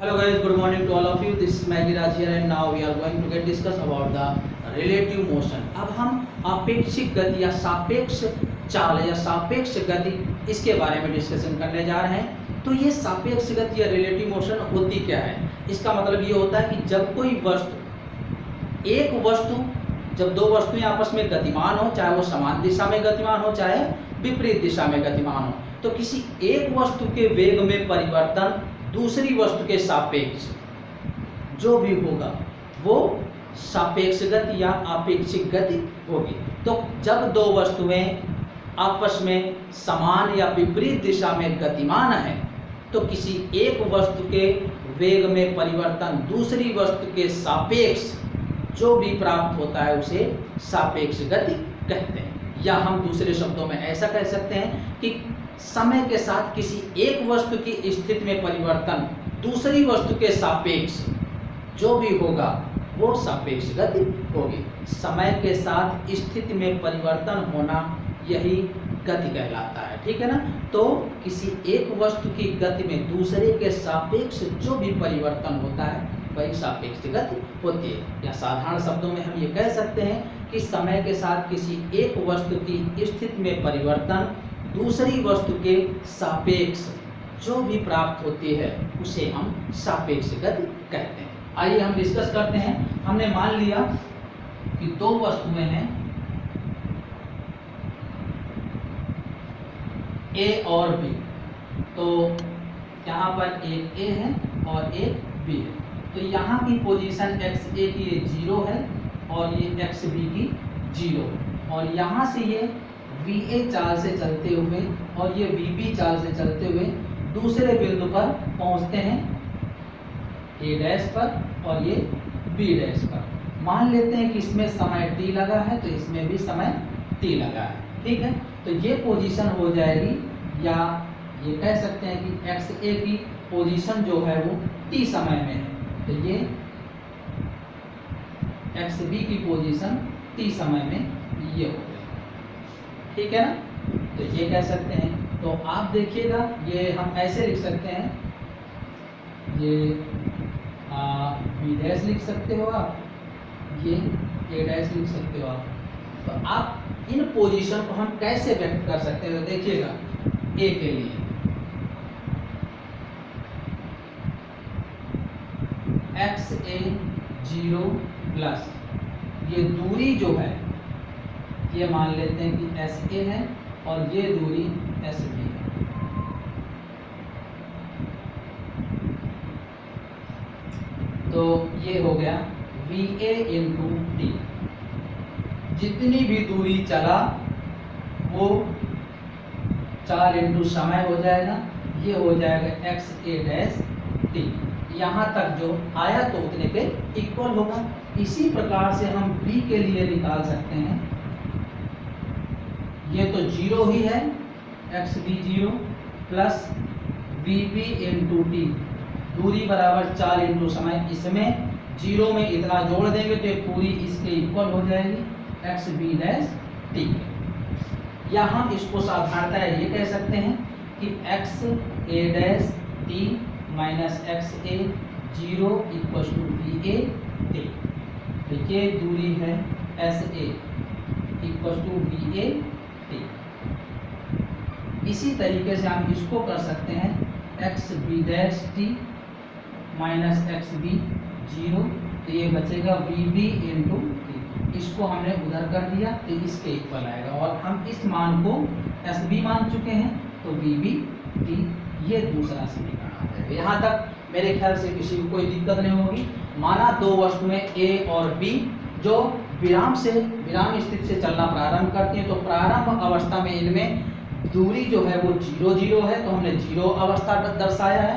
Hello guys, good morning to all of you. This is Maggie Raj here and now we are going to get discuss about the relative motion. अब हम आपेक्षिक गति या सापेक्ष चाल या सापेक्ष गति इसके बारे में डिस्कशन करने जा रहे हैं। तो ये सापेक्ष गति या रिलेटिव मोशन होती क्या है? इसका मतलब ये होता है कि जब कोई वस्तु जब दो वस्तुएं आपस में गतिमान हो, चाहे वो समान दिशा में गतिमान हो चाहे विपरीत दिशा में गतिमान हो, तो किसी एक वस्तु के वेग में परिवर्तन दूसरी वस्तु के सापेक्ष जो भी होगा वो सापेक्ष गति या आपेक्षिक गति होगी। तो जब दो वस्तुएं आपस में समान या विपरीत दिशा में गतिमान है तो किसी एक वस्तु के वेग में परिवर्तन दूसरी वस्तु के सापेक्ष जो भी प्राप्त होता है उसे सापेक्ष गति कहते हैं। या हम दूसरे शब्दों में ऐसा कह सकते हैं कि समय के साथ किसी एक वस्तु की स्थिति में परिवर्तन दूसरी वस्तु के सापेक्ष जो भी होगा वो सापेक्ष गति होगी। समय के साथ स्थिति में परिवर्तन होना यही गति कहलाता है, ठीक है ना। तो किसी एक वस्तु की गति में दूसरे के सापेक्ष जो भी परिवर्तन होता है वही सापेक्ष गति होती है। या साधारण शब्दों में हम ये कह सकते हैं कि समय के साथ किसी एक वस्तु की स्थिति में परिवर्तन दूसरी वस्तु के सापेक्ष जो भी प्राप्त होती है उसे हम सापेक्ष गति कहते हैं। आइए हम डिस्कस करते हैं। हमने मान लिया कि दो वस्तुएं हैं A और B, तो यहाँ पर एक A है और एक B है। तो यहाँ की पोजीशन XA की ये 0 है और ये XB की 0 है और यहाँ से ये VA चाल से चलते हुए और ये VB चाल से चलते हुए दूसरे बिंदु पर पहुँचते हैं A' पर और ये B' पर। मान लेते हैं कि इसमें समय t लगा है तो इसमें भी समय t लगा है, ठीक है। तो ये पोजीशन हो जाएगी, या ये कह सकते हैं कि XA की पोजीशन जो है वो t समय में है, तो ये XB की पोजीशन t समय में ये हो गई, ठीक है ना। तो ये कह सकते हैं। तो आप देखिएगा ये हम ऐसे लिख सकते हैं, ये B' लिख सकते हो आप, ये A' लिख सकते हो आप। तो आप इन पोजीशन को हम कैसे व्यक्त कर सकते हैं? तो देखिएगा A के लिए XA 0 प्लस ये दूरी जो है ये मान लेते हैं कि SA है और ये दूरी SB है। तो ये हो गया VA इंटू T। जितनी भी दूरी चला वो 4 इंटू समय हो जाएगा, ये हो जाएगा XA' T। यहाँ तक जो आया तो उतने पे इक्वल होगा। इसी प्रकार से हम B के लिए निकाल सकते हैं। ये तो 0 ही है, XB 0 plus VB into T, दूरी बराबर 4 इंटू समय, इसमें 0 में इतना जोड़ देंगे तो ये पूरी इसके इक्वल हो जाएगी XB' T। या हम इसको साधारणतः ये कह सकते हैं कि XA' T minus XA 0 equal to VA T। तो ये दूरी है SA equal to VA T। इसी तरीके से हम इसको कर सकते हैं XB' T माइनस XB 0, तो ये बचेगा VB इंटू T। इसको हमने उधर कर दिया तो इसके इक्वल आएगा और हम इस मान को SB मान चुके हैं तो VB T ये दूसरा समीकरण आता है। यहाँ तक मेरे ख्याल से किसी को कोई दिक्कत नहीं होगी। माना दो वस्तुएं A और B जो विराम स्थिति से चलना प्रारंभ करती हैं, तो प्रारंभ अवस्था में इनमें दूरी जो है वो 0 0 है, तो हमने 0 अवस्था दर्शाया है।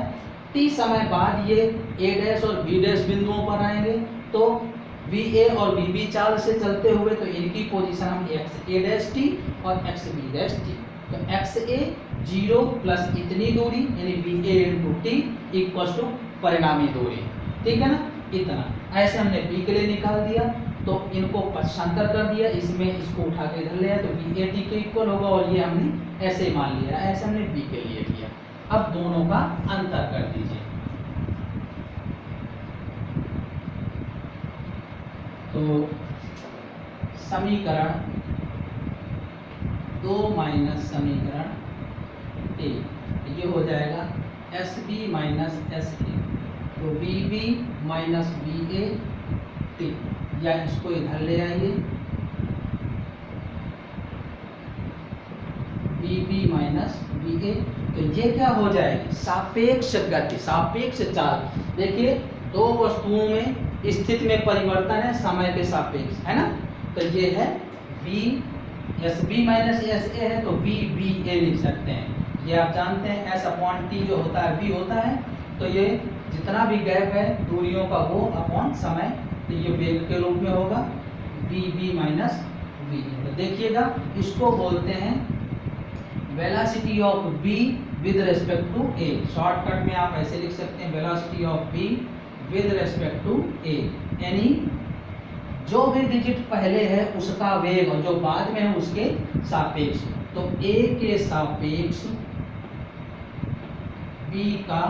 t समय बाद ये A' और B' बिंदुओं पर आएंगे, तो VA और VB चाल से चलते हुए तो इनकी पोजीशन हम XA' और XB' तो XA 0 प्लस इतनी दूरी यानी VA into T equal to परिणामी दूरी, ठीक है ना। इतना ऐसे हमने B के लिए निकाल दिया, तो इनको पक्षांतर कर दिया, इसमें इसको उठा के इधर ले आया तो VA T के इक्वल होगा और ये हमने ऐसे मान लिया, ऐसे हमने B के लिए किया। अब दोनों का अंतर कर दीजिए। तो समीकरण 2 माइनस समीकरण ए, ये हो जाएगा SB माइनस SA, तो BB माइनस BA T, या इसको इधर ले आइए, BB माइनस BA, तो ये क्या हो जाएगी, सापेक्ष गति, सापेक्ष चाल। देखिए दो वस्तुओं में स्थिति में परिवर्तन है समय के सापेक्ष, है ना। तो ये है V SB माइनस SA है, तो VBA लिख सकते हैं। ये आप जानते हैं S अपॉन T जो होता है V होता है, तो ये जितना भी गैप है दूरियों का वो अपॉन समय, तो ये वेग के रूप में होगा VB माइनस V। तो देखिएगा इसको बोलते हैं velocity of B with respect to A। Shortcut में आप ऐसे लिख सकते हैं velocity of B with respect to A, यानी जो भी डिजिट पहले है उसका वेग और जो बाद में है उसके सापेक्ष। तो A के सापेक्ष B का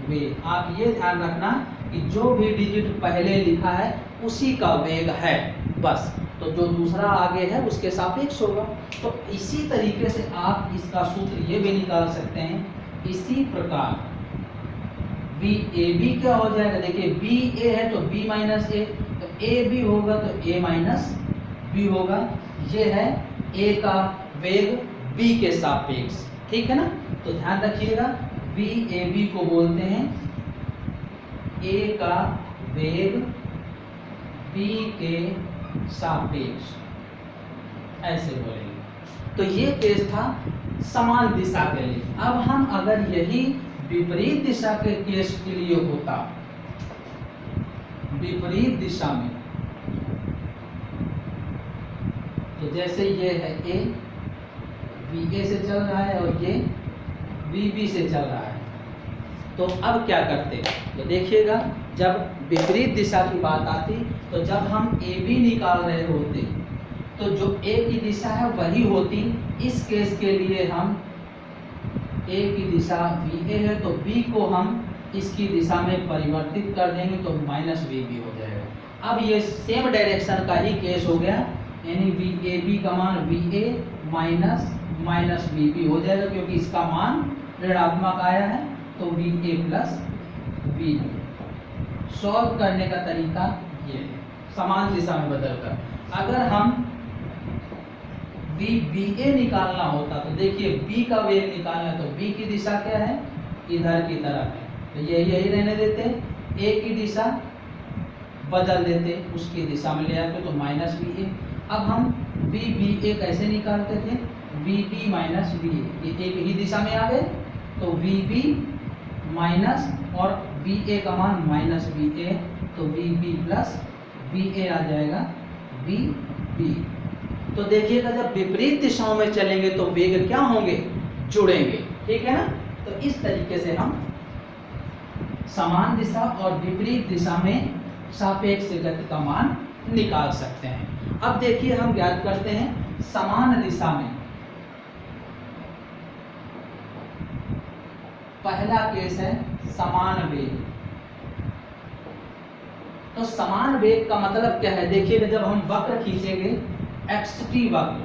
वेग। आप ये ध्यान रखना कि जो भी डिजिट पहले लिखा है उसी का वेग है बस, तो जो दूसरा आगे है उसके सापेक्ष होगा। तो इसी तरीके से आप इसका सूत्र ये भी निकाल सकते हैं, इसी प्रकार BAB क्या हो जाएगा, देखिए BA है तो B माइनस A, तो AB होगा तो A माइनस B होगा। ये है A का वेग B के सापेक्ष, ठीक है ना। तो ध्यान रखिएगा BAB को बोलते हैं A का वेग B के सापेक्ष, ऐसे बोलेंगे। तो ये केस था समान दिशा के लिए। अब हम अगर यही विपरीत दिशा के केस के लिए होता, विपरीत दिशा में, तो जैसे ये है A BA से चल रहा है और ये BB से चल रहा है, तो अब क्या करते, तो देखिएगा जब विपरीत दिशा की बात आती, तो जब हम AB निकाल रहे होते तो जो A की दिशा है वही होती। इस केस के लिए हम A की दिशा VA है तो B को हम इसकी दिशा में परिवर्तित कर देंगे तो माइनस VB हो जाएगा। अब ये सेम डायरेक्शन का ही केस हो गया, यानी VAB का मान VA माइनस VB हो जाएगा, क्योंकि इसका मान ऋणात्मक आया है, तो VA प्लस VB। सॉल्व करने का तरीका ये है, समान दिशा में बदलकर। अगर हम BA निकालना होता तो देखिए B का वेग निकालना, तो B की दिशा क्या है, इधर की तरफ है, तो यही रहने देते। A की दिशा बदल देते, उसकी दिशा में ले आते तो माइनस VA। अब हम BA कैसे निकालते थे, VB माइनस VA, ये एक ही दिशा में आ गए, तो VB माइनस और VA का मान माइनस VA, तो VB प्लस VA आ जाएगा VB। तो देखिएगा जब विपरीत दिशाओं में चलेंगे तो वेग क्या होंगे, जुड़ेंगे, ठीक है ना। तो इस तरीके से हम समान दिशा और विपरीत दिशा में सापेक्ष गति का मान निकाल सकते हैं। अब देखिए हम ज्ञात करते हैं समान दिशा में। पहला केस है समान वेग। तो समान वेग का मतलब क्या है, देखिएगा जब हम वक्र खींचेंगे xt वक्र,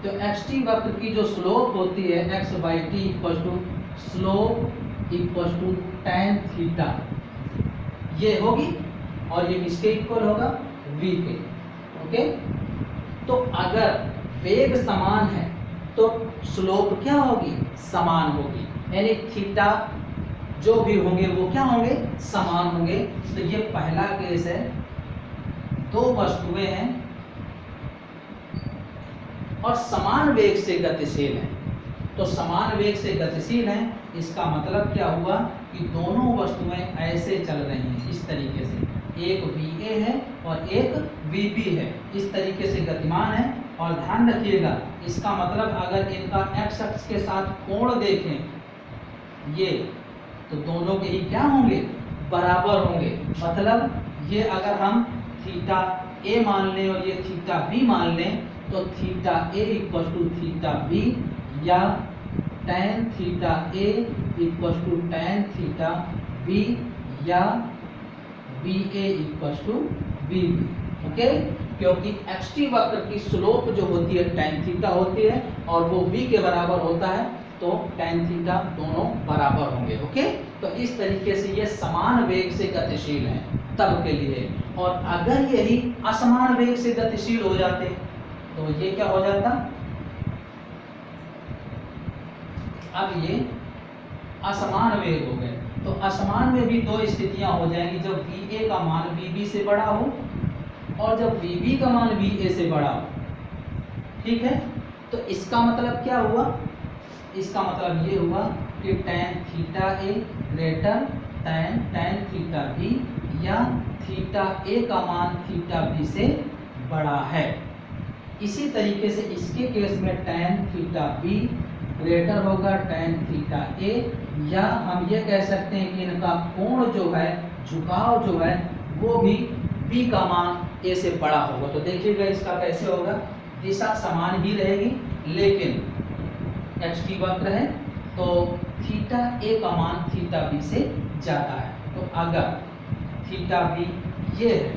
तो xt वक्र की जो स्लोप होती है x by T equal to slope equal to tan theta, ये होगी, और ये किसके इक्वल होगा, v के। ओके, तो अगर वेग समान है तो स्लोप क्या होगी, समान होगी, यानी थीटा जो भी होंगे वो क्या होंगे, समान होंगे। तो ये पहला केस है, दो वस्तुएं हैं और समान वेग से गतिशील हैं। तो समान वेग से गतिशील हैं, इसका मतलब क्या हुआ कि दोनों वस्तुएं ऐसे चल रही हैं, इस तरीके से, एक VA है और एक VB है, इस तरीके से गतिमान है। और ध्यान रखिएगा इसका मतलब अगर इनका x अक्ष के साथ कोण देखें ये, तो दोनों के ही क्या होंगे, बराबर होंगे। मतलब ये अगर हम थीटा A मान लें और ये थीटा B मान लें, तो theta A equal to theta B, या tan theta A equal to tan theta B, या BA इक्वल टू BB। तो के, क्योंकि एक्स टी वक्र की स्लोप जो होती है tan थीटा होती है और वो v के बराबर होता है, तो tan थीटा दोनों बराबर होंगे। ओके, तो इस तरीके से ये समान वेग से गतिशील हैं तब के लिए। और अगर यही असमान वेग से गतिशील हो जाते तो ये क्या हो जाता, अब ये असमान वेग हो गए, तो असमान में भी दो स्थितियां हो जाएंगी, जब VA का मान VB से बड़ा हो और जब VB का मान VA से बड़ा हो। ठीक है, तो इसका मतलब क्या हुआ, इसका मतलब ये हुआ कि tan theta A greater tan theta B या थीटा A का मान थीटा B से बड़ा है। इसी तरीके से इसके केस में tan थीटा B ग्रेटर होगा tan थीटा A, या हम ये कह सकते हैं कि इनका कोण जो है, झुकाव जो है, वो भी B का मान A से बड़ा होगा। तो देखिएगा इसका कैसे होगा, दिशा समान ही रहेगी लेकिन एक्स टी वक्र है तो थीटा A का मान थीटा B से ज़्यादा है। तो अगर थीटा B ये है,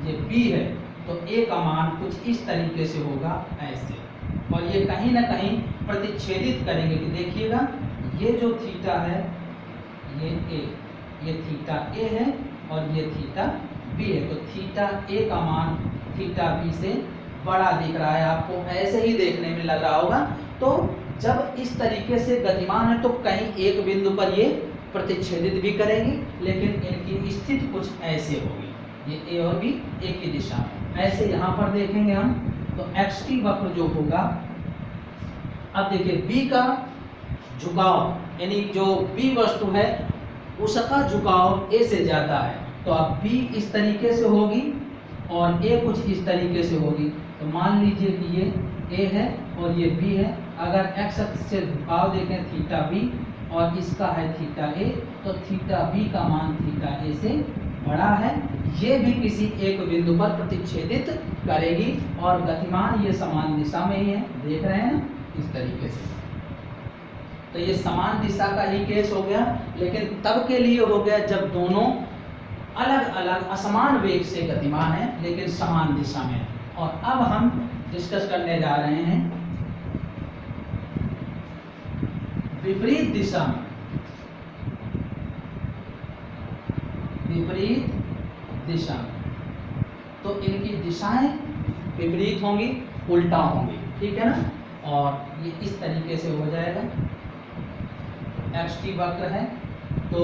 ये B है, तो A का मान कुछ इस तरीके से होगा ऐसे, और ये कहीं ना कहीं प्रतिच्छेदित करेंगे कि देखिएगा ये जो थीटा है ये A, ये थीटा A है और ये थीटा B है, तो थीटा A का मान थीटा B से बड़ा दिख रहा है, आपको ऐसे ही देखने में लग रहा होगा। तो जब इस तरीके से गतिमान है तो कहीं एक बिंदु पर ये प्रतिच्छेदित भी करेंगी, लेकिन इनकी स्थिति कुछ ऐसे होगी, ये A और B एक ही दिशा में। ऐसे यहाँ पर देखेंगे हम तो एक्स टी वक्र जो होगा, अब देखिए B का झुकाव यानी जो B वस्तु है उसका झुकाव A से ज़्यादा है, तो अब B इस तरीके से होगी और A कुछ इस तरीके से होगी। तो मान लीजिए कि ये A है और ये B है, अगर x अक्ष से झुकाव देखें थीटा B और इसका है थीटा A, तो थीटा B का मान थीटा A से बड़ा है, ये भी किसी एक बिंदु पर प्रतिच्छेदित करेगी और गतिमान ये समान दिशा में ही है, देख रहे हैं ना इस तरीके से। तो ये समान दिशा का ही केस हो गया, लेकिन तब के लिए हो गया जब दोनों अलग अलग असमान वेग से गतिमान है लेकिन समान दिशा में है। और अब हम डिस्कस करने जा रहे हैं विपरीत दिशा में, विपरीत दिशा में, तो इनकी दिशाएं विपरीत होंगी, उल्टा होंगी, ठीक है ना। और ये इस तरीके से हो जाएगा, एक्स टी वक्र है तो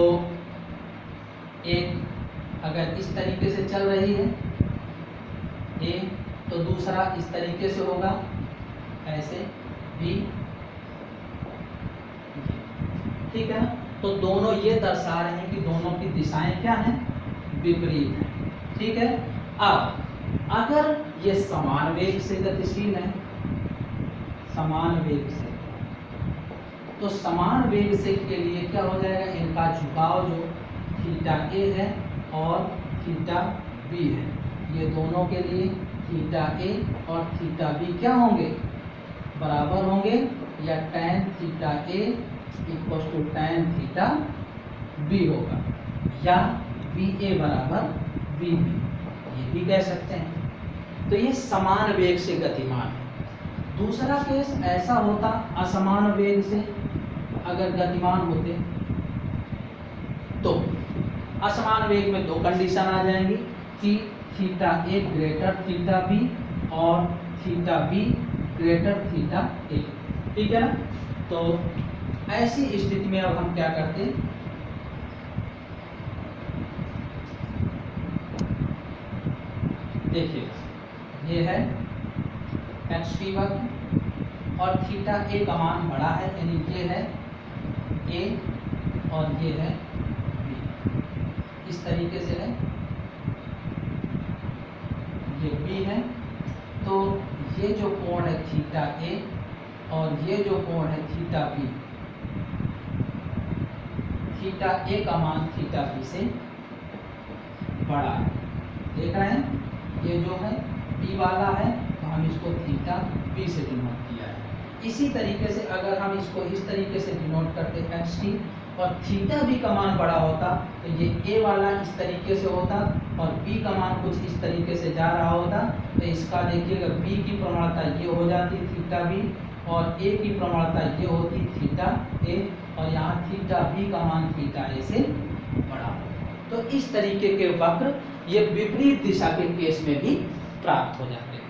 एक अगर इस तरीके से चल रही है A, तो दूसरा इस तरीके से होगा ऐसे B, ठीक है ना। तो दोनों ये दर्शा रहे हैं कि दोनों की दिशाएं क्या हैं, विपरीत हैं, ठीक है। अब अगर ये समान वेग से गतिशील है, समान वेग से, तो समान वेग से के लिए क्या हो जाएगा, इनका झुकाव जो थीटा A है और थीटा B है, ये दोनों के लिए थीटा A और थीटा B क्या होंगे, बराबर होंगे, या tan theta A equal to tan theta B होगा, या VA बराबर VB, ये भी कह सकते हैं। तो ये समान वेग से गतिमान है। दूसरा केस ऐसा होता असमान वेग से अगर गतिमान होते, तो असमान वेग में दो कंडीशन आ जाएंगी कि theta A greater theta B और theta B greater theta A, ठीक है ना। तो ऐसी स्थिति में अब हम क्या करते हैं, देखिए ये है एक्स टी वक्र और थीटा A का मान बड़ा है, यानी ये है A और ये है B, इस तरीके से है, ये B है। तो ये जो कोण है थीटा A और ये जो कोण है थीटा B, थीटा A का मान थीटा B से बड़ा है, देख रहे हैं। ये जो है B वाला है तो हम इसको थीटा B से डिनोट किया है। इसी तरीके से अगर हम इसको इस तरीके से डिनोट करते हैं एक्स टी, और थीटा बी का मान बड़ा होता तो ये ए वाला इस तरीके से होता और बी का मान कुछ इस तरीके से जा रहा होता। तो इसका देखिएगा बी की प्रवणता ये हो जाती थीटा बी और ए की प्रवणता ये होती थीटा ए और यहाँ थीटा बी का मान थीटा ए से बड़ा। तो इस तरीके के वक्र ये विपरीत दिशा के केस में भी प्राप्त हो जाते हैं।